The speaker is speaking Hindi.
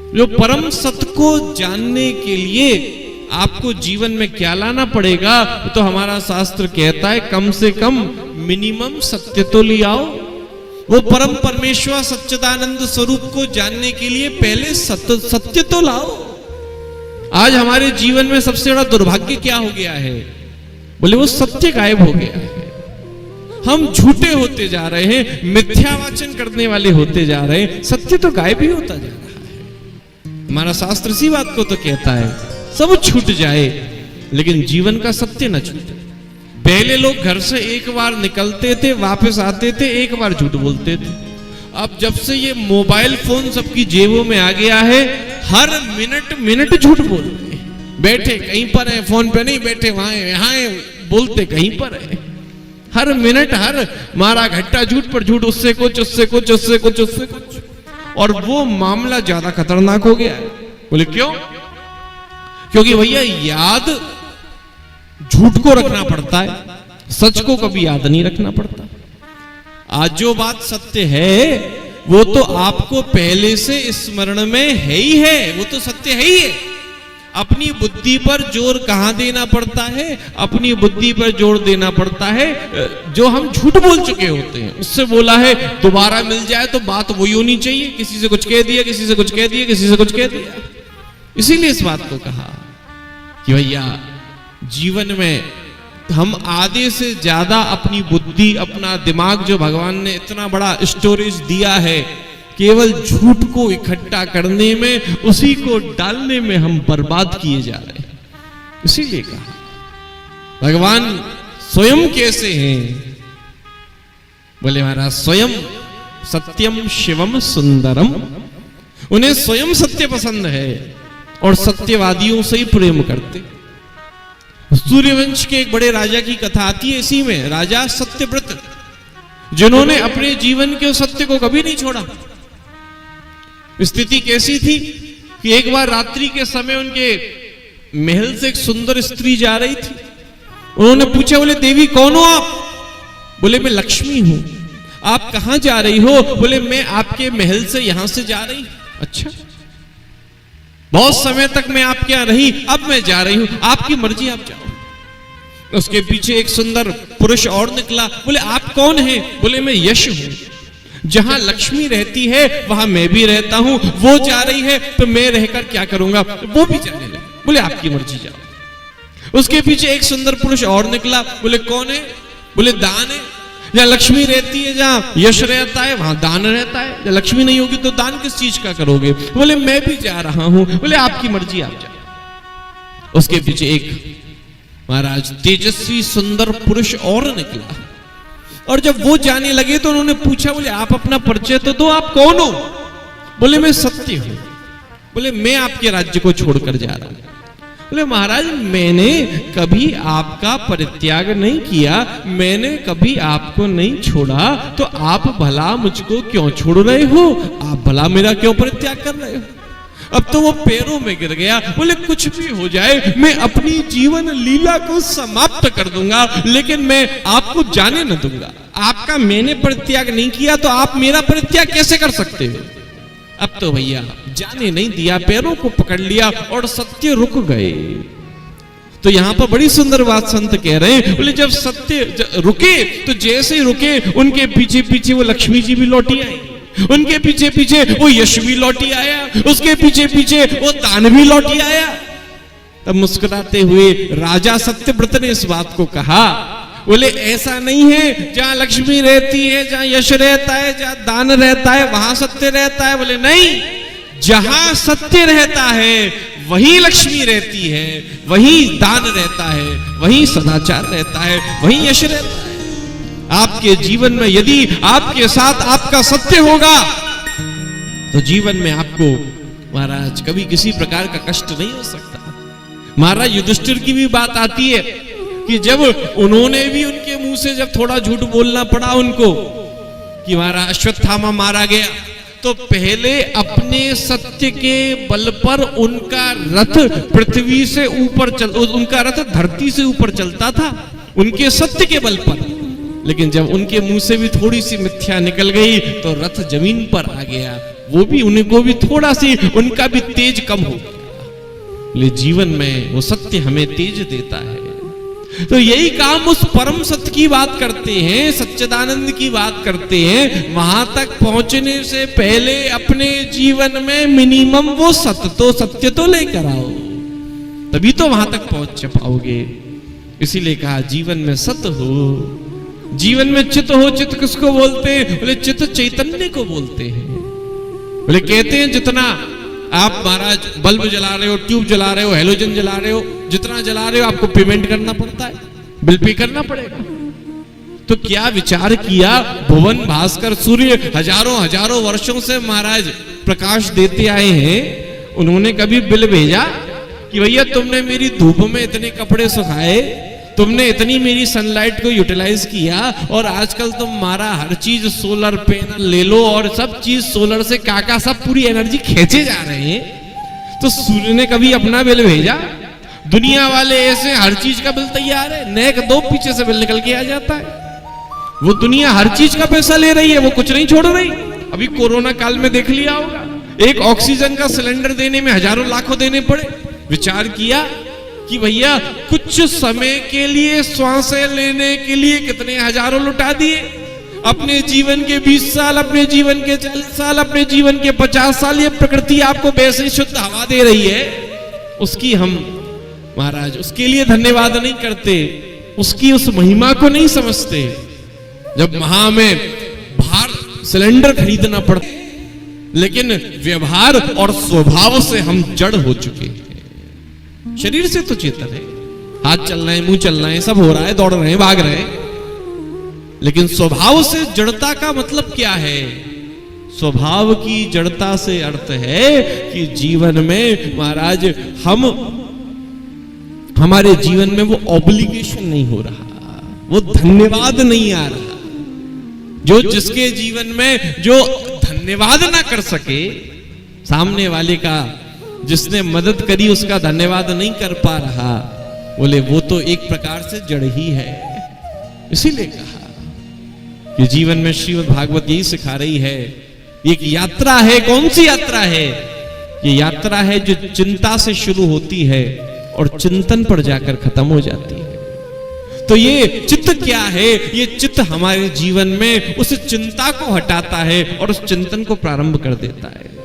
जो परम सत्य को जानने के लिए आपको जीवन में क्या लाना पड़ेगा, तो हमारा शास्त्र कहता है कम से कम मिनिमम सत्य तो ले आओ। वो परम परमेश्वर सच्चिदानंद स्वरूप को जानने के लिए पहले सत्य तो लाओ। आज हमारे जीवन में सबसे बड़ा दुर्भाग्य क्या हो गया है? बोले वो सत्य गायब हो गया है। हम झूठे होते जा रहे हैं, मिथ्यावाचन करने वाले होते जा रहे हैं, सत्य तो गायब ही होता जा रहा है। हमारा शास्त्र इसी बात को तो कहता है सब छूट जाए लेकिन जीवन का सत्य न छूटे। पहले लोग घर से एक बार निकलते थे, वापस आते थे, एक बार झूठ बोलते थे। अब जब से ये मोबाइल फोन सबकी जेबों में आ गया है, हर मिनट झूठ बोल रहे हैं। बैठे कहीं पर है, फोन पे नहीं, बैठे वहां यहाँ बोलते कहीं पर है। हर मिनट हर मारा घट्टा झूठ पर झूठ, उससे कुछ उससे कुछ उससे कुछ उससे कुछ। और वो मामला ज्यादा खतरनाक हो गया है। बोले क्यों? क्योंकि भैया याद झूठ को रखना पड़ता है, सच को कभी याद नहीं रखना पड़ता। आज जो बात सत्य है वो तो आपको पहले से स्मरण में है ही है, वो तो सत्य है ही है। अपनी बुद्धि पर जोर कहां देना पड़ता है? अपनी बुद्धि पर जोर देना पड़ता है जो हम झूठ बोल चुके होते हैं। उससे बोला है दोबारा मिल जाए तो बात वही होनी चाहिए, किसी से कुछ कह दिया, किसी से कुछ कह दिया, किसी से कुछ कह दिया। इसीलिए इस बात को कहा कि भैया जीवन में हम आधे से ज्यादा अपनी बुद्धि, अपना दिमाग जो भगवान ने इतना बड़ा स्टोरेज दिया है, केवल झूठ को इकट्ठा करने में, उसी को डालने में हम बर्बाद किए जा रहे हैं। इसीलिए कहा भगवान स्वयं कैसे हैं? बोले महाराज स्वयं सत्यम शिवम सुंदरम। उन्हें स्वयं सत्य पसंद है और सत्यवादियों से ही प्रेम करते। सूर्यवंश के एक बड़े राजा की कथा आती है इसी में, राजा सत्यव्रत, जिन्होंने अपने जीवन के सत्य को कभी नहीं छोड़ा। स्थिति कैसी थी कि एक बार रात्रि के समय उनके महल से एक सुंदर स्त्री जा रही थी। उन्होंने पूछा, बोले देवी कौन हो आप? बोले मैं लक्ष्मी हूं। आप कहां जा रही हो? बोले मैं आपके महल से यहां से जा रही। अच्छा, बहुत समय तक मैं आपके यहां रही, अब मैं जा रही हूं, आपकी मर्जी, आप जाओ। उसके पीछे एक सुंदर पुरुष और निकला। बोले आप कौन हैं? बोले मैं यश हूं। जहां लक्ष्मी रहती है वहां मैं भी रहता हूं, वो जा रही है तो मैं रहकर क्या करूंगा? वो भी जाने लगे। बोले आपकी मर्जी, जाओ। उसके पीछे एक सुंदर पुरुष और निकला। बोले कौन है? बोले दान है। जहां लक्ष्मी रहती है, जहां यश रहता है वहां दान रहता है। जब लक्ष्मी नहीं होगी तो दान किस चीज का करोगे? बोले मैं भी जा रहा हूं। बोले आपकी मर्जी, आप जाओ। उसके पीछे एक महाराज तेजस्वी सुंदर पुरुष और निकला। और जब वो जाने लगे तो उन्होंने पूछा, बोले आप अपना परिचय तो दो, आप कौन हो? बोले मैं सत्य हूं। बोले मैं आपके राज्य को छोड़कर जा रहा हूं। बोले महाराज मैंने कभी आपका परित्याग नहीं किया, मैंने कभी आपको नहीं छोड़ा, तो आप भला मुझको क्यों छोड़ रहे हो? आप भला मेरा क्यों परित्याग कर रहे हो? अब तो वो पैरों में गिर गया। बोले कुछ भी हो जाए मैं अपनी जीवन लीला को समाप्त कर दूंगा, लेकिन मैं आपको जाने न दूंगा। आपका मैंने परित्याग नहीं किया तो आप मेरा परित्याग कैसे कर सकते हो? अब तो भैया जाने नहीं दिया, पैरों को पकड़ लिया और सत्य रुक गए। तो यहां पर बड़ी सुंदर बात संत कह रहे हैं। बोले जब सत्य रुके तो जैसे ही रुके उनके पीछे पीछे वो लक्ष्मी जी भी लौटी आई, उनके पीछे पीछे वो यश भी लौटी आया, उसके पीछे पीछे वो दान भी लौटी आया। तब मुस्कुराते हुए राजा सत्यव्रत ने इस बात को कहा, बोले ऐसा नहीं है जहां लक्ष्मी रहती है, जहां यश रहता है, जहां दान रहता है वहां सत्य रहता है। बोले नहीं, जहां सत्य रहता है वहीं लक्ष्मी रहती है, वहीं दान रहता है, वहीं सदाचार रहता है, वहीं यश रहता है। आपके जीवन में यदि आपके साथ आपका सत्य होगा तो जीवन में आपको महाराज कभी किसी प्रकार का कष्ट नहीं हो सकता। महाराज युधिष्ठिर की भी बात आती है कि जब उन्होंने भी उनके मुंह से जब थोड़ा झूठ बोलना पड़ा उनको कि महाराज अश्वत्थामा मारा गया, तो पहले अपने सत्य के बल पर उनका रथ पृथ्वी से ऊपर उनका रथ धरती से ऊपर चलता था उनके सत्य के बल पर। लेकिन जब उनके मुंह से भी थोड़ी सी मिथ्या निकल गई तो रथ जमीन पर आ गया। वो भी, उनको भी थोड़ा सी उनका भी तेज कम हो गया। ले जीवन में वो सत्य हमें तेज देता है। तो यही काम उस परम सत्य की बात करते हैं, सच्चिदानंद की बात करते हैं। वहां तक पहुंचने से पहले अपने जीवन में मिनिमम वो सत्य तो लेकर आओ, तभी तो वहां तक पहुंच पाओगे। इसीलिए कहा जीवन में सत्य हो, जीवन में चित्त हो। चित्त किसको बोलते हैं? बोले चित्त चैतन्य को बोलते हैं। बोले कहते हैं जितना आप महाराज बल्ब जला रहे हो, ट्यूब जला रहे हो, हेलोजन जला रहे हो, जितना जला रहे हो आपको पेमेंट करना पड़ता है, बिल पे करना पड़ेगा। तो क्या विचार किया, भुवन भास्कर सूर्य हजारों वर्षों से महाराज प्रकाश देते आए हैं, उन्होंने कभी बिल भेजा कि भैया तुमने मेरी धूप में इतने कपड़े सुखाए, तुमने इतनी मेरी सनलाइट को यूटिलाइज किया, और आजकल तुम मारा हर चीज सोलर पैनल ले लो और सब चीज सोलर से काका सब पूरी एनर्जी खींचे जा रहे हैं। तो सूर्य ने कभी अपना बिल भेजा? दुनिया वाले ऐसे हर चीज का बिल तैयार है, नेक दो पीछे से बिल निकल के आ जाता है। वो दुनिया हर चीज का पैसा ले रही है, वो कुछ नहीं छोड़ रही। अभी कोरोना काल में देख लिया होगा, एक ऑक्सीजन का सिलेंडर देने में हजारों लाखों देने पड़े। विचार किया कि भैया कुछ समय के लिए श्वासें लेने के लिए कितने हजारों लुटा दिए। अपने जीवन के 20 साल, अपने जीवन के 40 साल, अपने जीवन के 50 साल ये प्रकृति आपको वैसे ही शुद्ध हवा दे रही है, उसकी हम महाराज उसके लिए धन्यवाद नहीं करते, उसकी उस महिमा को नहीं समझते। जब वहां में बाहर सिलेंडर खरीदना पड़ता, लेकिन व्यवहार और स्वभाव से हम जड़ हो चुके हैं। शरीर से तो चेतन है, हाथ चल रहे हैं, मुंह चल रहे हैं, सब हो रहा है, दौड़ रहे हैं, भाग रहे हैं, लेकिन स्वभाव से जड़ता का मतलब क्या है? स्वभाव की जड़ता से अर्थ है कि जीवन में महाराज हम हमारे जीवन में वो ऑब्लिगेशन नहीं हो रहा, वो धन्यवाद नहीं आ रहा। जो जिसके जीवन में जो धन्यवाद ना कर सके, सामने वाले का जिसने मदद करी उसका धन्यवाद नहीं कर पा रहा, बोले वो तो एक प्रकार से जड़ ही है। इसीलिए कहा कि जीवन में श्रीमद् भागवत यही सिखा रही है, एक यात्रा है। कौन सी यात्रा है? ये यात्रा है जो चिंता से शुरू होती है और चिंतन पर जाकर खत्म हो जाती है। तो ये चित्त क्या है? ये चित्त हमारे जीवन में उस चिंता को हटाता है और उस चिंतन को प्रारंभ कर देता है।